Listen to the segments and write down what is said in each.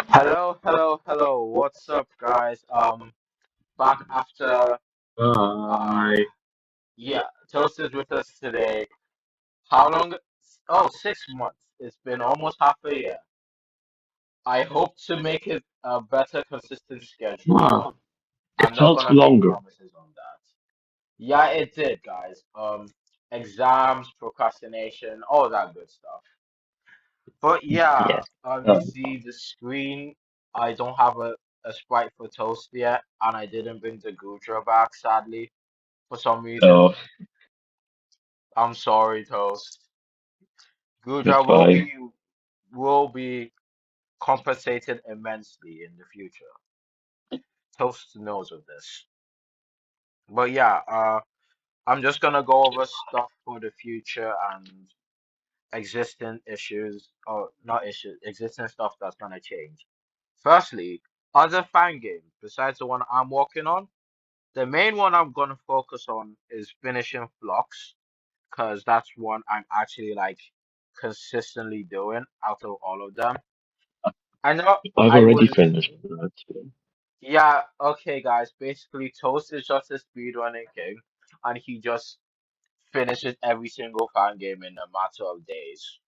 Hello, hello, hello. What's up, guys? Back after uh Hi. yeah, Toast is with us today. How long? Oh, 6 months. It's been almost half a year. I hope to make it a better consistent schedule, but Wow. I'm It not felt gonna make longer. promises on that. Yeah, it did, guys. Exams, procrastination, all that good stuff. But yeah, Yes. you Uh, see the screen. I don't have a Sprite for Toast yet, and I didn't bring the Gudra back, sadly, for some reason. oh, I'm sorry, Toast. that's Gudra fine. will be compensated immensely in the future. Toast knows of this. But yeah, I'm just gonna go over stuff for the future and existing issues, or not issues, existing stuff that's gonna change. Firstly, other fan games besides the one I'm working on. The main one I'm gonna focus on is finishing Flux, because that's one I'm actually like consistently doing out of all of them. I know I've I already was, finished that. yeah, okay, guys. Basically, Toast is just a speedrunning king, and he just finishes every single fan game in a matter of days.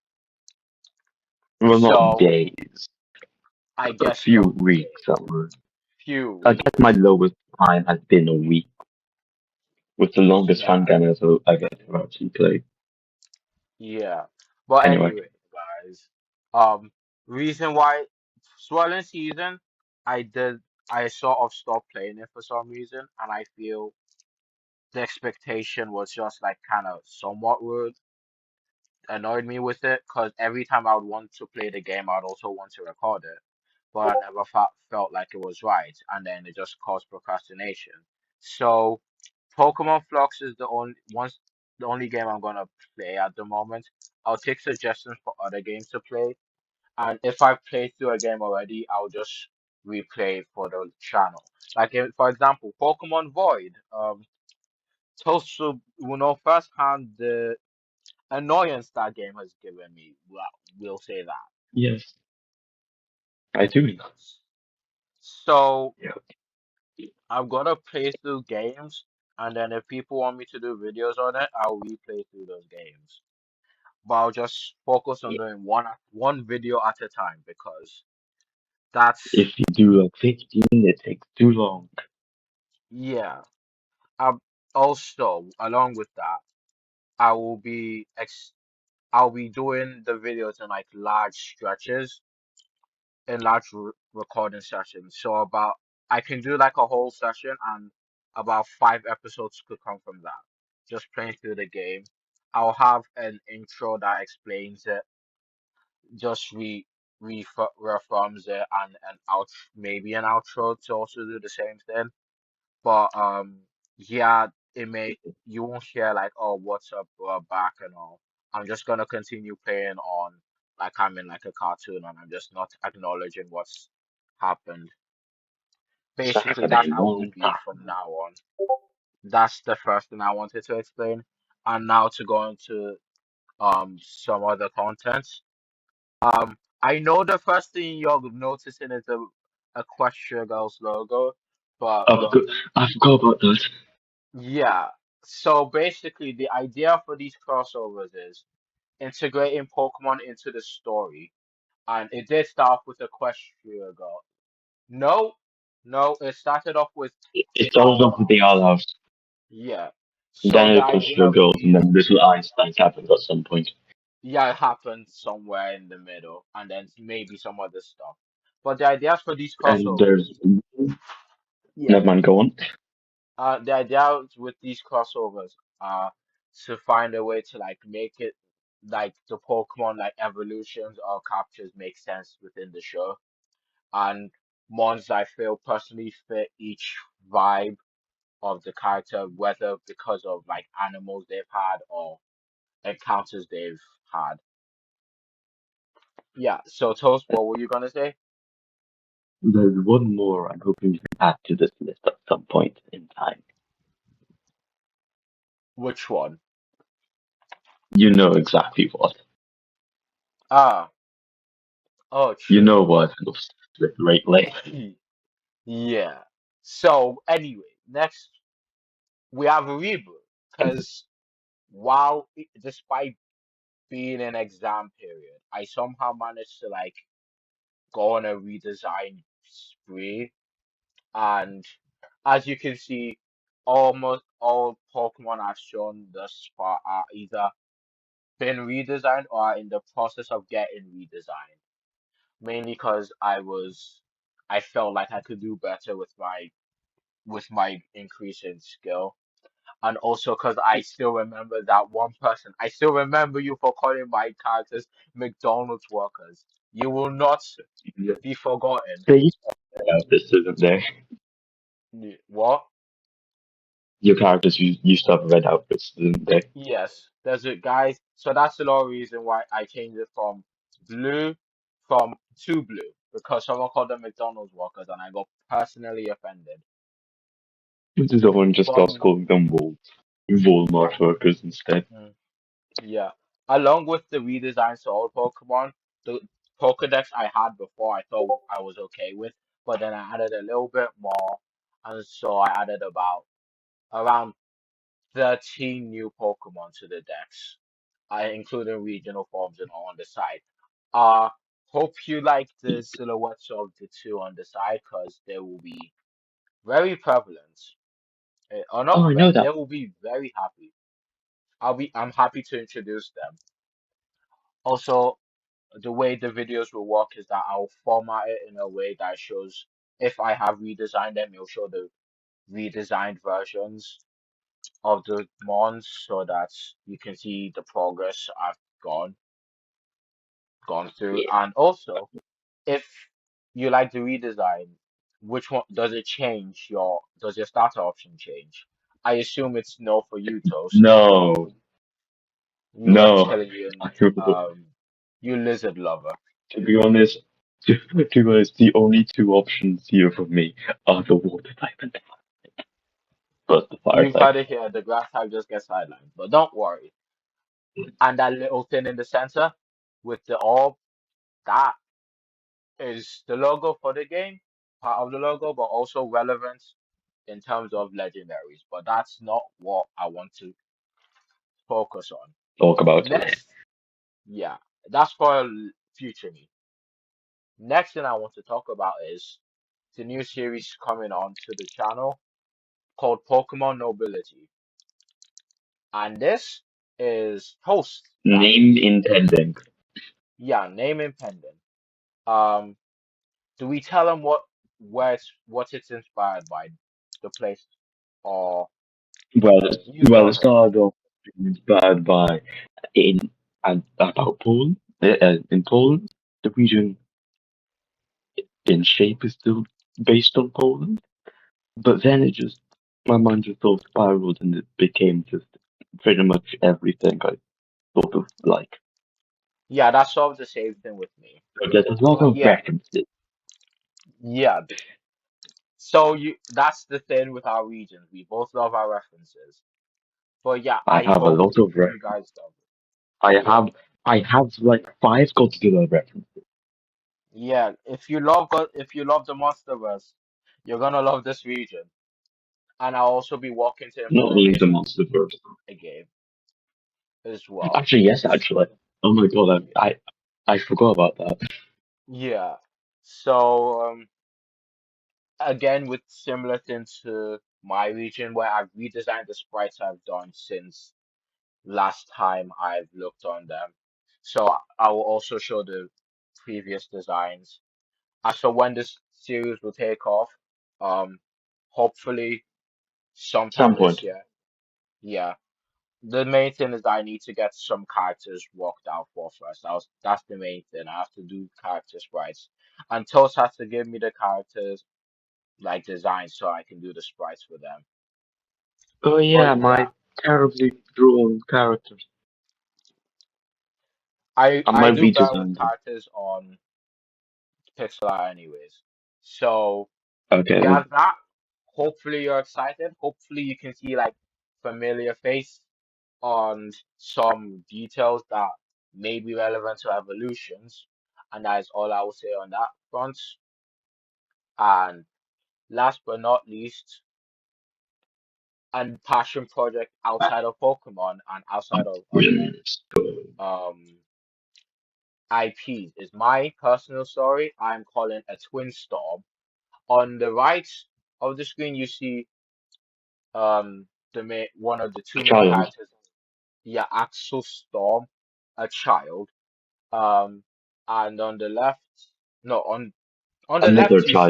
Well, not So days, I a guess few so, weeks. days, few I guess my weeks. lowest time has been a week, with the longest fan Yeah, game I've ever actually played. yeah. But Anyway, anyway, guys, um, reason why swelling season, I did, I sort of stopped playing it for some reason, and I feel the expectation was just like kind of somewhat rude, annoyed me with it, because every time I would want to play the game, I'd also want to record it, but I never felt like it was right, and then it just caused procrastination. So, Pokemon Flux is the only game I'm gonna play at the moment. I'll take suggestions for other games to play, and if I've played through a game already, I'll just replay for the channel. Like for example, Pokemon Void. Tosu will know firsthand the annoyance that game has given me. Well, we'll say that. yes, I do. So Yeah. I'm gonna play through games, and then if people want me to do videos on it, I'll replay through those games. But I'll just focus on doing one video at a time, because that's, If you do like 15, it takes too long. yeah. Um, Also, along with that, I will be I'll be doing the videos in like large stretches, in large recording sessions. So about, I can do like a whole session, and about 5 episodes could come from that. Just playing through the game. I'll have an intro that explains it, just reaffirms it, and an out maybe an outro to also do the same thing. But yeah, it may you won't hear like, oh, what's up, back and all. I'm just gonna continue playing on like I'm in like a cartoon, and I'm just not acknowledging what's happened. It's Basically, happening that's how it will long be from time. now on. That's the first thing I wanted to explain. And now to go into some other contents. I know the first thing you're noticing is a Equestria Girls logo, but I've got, I forgot about that. yeah. So basically, the idea for these crossovers is integrating Pokemon into the story, and it did start off with Equestria Girl. No, no, it started off with It started off with the Owl House, yeah. So then the it pushed your idea with girls, and these, then Little Einstein happened at some point. yeah, it happened somewhere in the middle, and then maybe some other stuff. But the ideas for these And crossovers, there's yeah, never mind, go on. the idea with these crossovers are to find a way to like make it like the Pokemon like evolutions or captures make sense within the show, and ones I feel personally fit each vibe of the character, whether because of like animals they've had or encounters they've had. Yeah. So Toast, what were you gonna say? There's one more I'm hoping you can add to this list at some point in time. Which one? You know exactly what. Ah, oh, You know true. what. greatly. Yeah. So anyway, next we have a reboot because despite being an exam period, I somehow managed to like go on a redesign spree. And as you can see, almost all Pokemon I've shown thus far are either been redesigned or are in the process of getting redesigned. Mainly because I felt like I could do better with my increase in skill. And also because I still remember that one person. I still remember you for calling my characters McDonald's workers. You will not Yeah. be forgotten. They used to have this, didn't they? What? Your characters used to have red outfits, didn't they? Yes, there's it, guys. So that's the only reason why I changed it blue from to blue because someone called them McDonald's workers and I got personally offended. This is the one just But starts calling them Walmart workers instead. mm, yeah, along with the redesigned to all Pokemon, the Pokedex I had before I thought I was okay with, but then I added a little bit more, and so I added about around 13 new Pokemon to the decks, including regional forms and all on the side. Uh, hope you like the silhouettes of the two on the side because they will be very prevalent. Or Oh, not, I know they that. will be very happy. I'm happy to introduce them. Also, the way the videos will work is that I'll format it in a way that shows if I have redesigned them, it'll show the redesigned versions of the mons so that you can see the progress I've gone gone through. Yeah. And also, if you like the redesign, which one does your starter option change? I assume it's no for you, Toast. No, You no. reptilian, To um, you lizard lover. be honest, to be honest, the only two options here for me are the water type and the fire You've type. heard it here, the grass type just gets sidelined, but don't worry. And that little thing in the center with the orb, that is the logo for the game, part of the logo, but also relevant in terms of legendaries. But that's not what I want to focus on. Talk about it. Next, yeah, that's for future me. Next thing I want to talk about is the new series coming on to the channel called Pokemon Nobility. And this is Toast that Name intending. yeah, name pendant. Um, do we tell them what it's inspired by, the place, or Well, you well, go it ahead? started off inspired by in and about Poland. In Poland, the region in shape is still based on Poland, but then it just my mind just sort of spiraled and it became just pretty much everything I sort of like. Yeah, that's sort of the same thing with me. So there's a lot But of yeah, references. yeah. So that's the thing with our regions. We both love our references. But yeah, I I have a hope lot of you references. guys love I it. Yeah. have I have like five Godzilla references. Yeah. If you love the Monsterverse, you're gonna love this region. And I'll also be working to Not improve only it the MonsterVerse. again as well. Actually, yes, actually. Oh my god, I forgot about that. Yeah. So again with similar things to my region where I've redesigned the sprites I've done since last time I've looked on them. So I will also show the previous designs. As for when this series will take off, um, hopefully Some sometime this point. year. Yeah. The main thing is that I need to get some characters worked out for first. That's the main thing. I have to do character sprites. And Toast has to give me the characters like designs so I can do the sprites for them. Oh But yeah, yeah, my terribly drawn characters. I I might do better with redesign them. characters on pixel art anyways. So Okay we then. have that. Hopefully you're excited. Hopefully you can see like familiar face on some details that may be relevant to evolutions. And that is all I will say on that front. And last but not least, a passion project outside of Pokemon and outside of other Prince. um IPs is my personal story. I'm calling a Twin Storm. On the right of the screen, you see one of the two main Child. characters. Yeah, Axel Storm, a child. Um, and on the left, no, on the Another left you child. see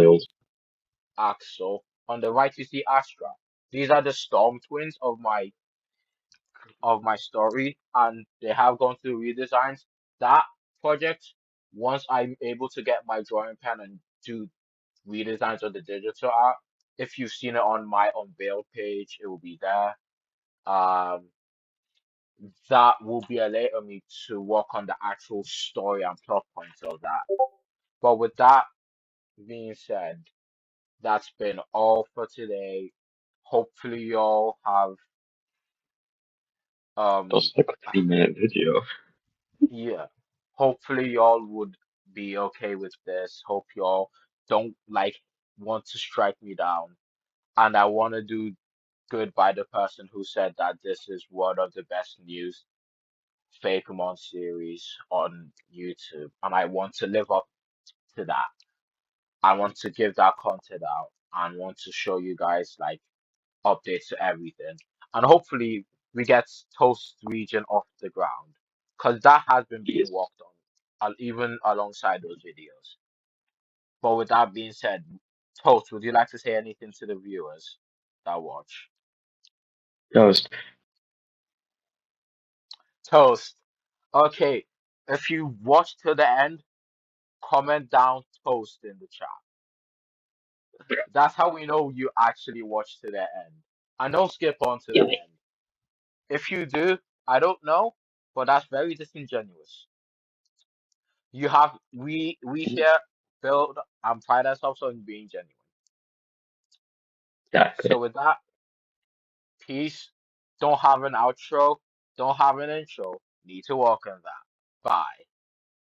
Axel. On the right you see Astra. These are the Storm twins of my story, and they have gone through redesigns. That project, once I'm able to get my drawing pen and do redesigns of the digital art, if you've seen it on my unveiled page, it will be there. Um, that will be a later me to work on the actual story and plot points of that. But with that being said, that's been all for today. Hopefully, y'all have um That's like a 3 minute video. yeah. Hopefully, y'all would be okay with this. Hope y'all don't like want to strike me down. And I want to do good by the person who said that this is one of the best news Pokemon series on YouTube, and I want to live up to that. I want to give that content out and want to show you guys like updates to everything. And hopefully we get Toast region off the ground because that has been being Yes. worked on even alongside those videos. But with that being said, Toast, would you like to say anything to the viewers that watch? Just Toast. Okay, if you watch to the end, comment down Toast in the chat. That's how we know you actually watch to the end. And don't skip on to the yeah, end. If you do, I don't know, but that's very disingenuous. You have we here build and pride ourselves on being genuine. So exactly. with that, peace. Don't have an outro, don't have an intro. Need to work on that. Bye.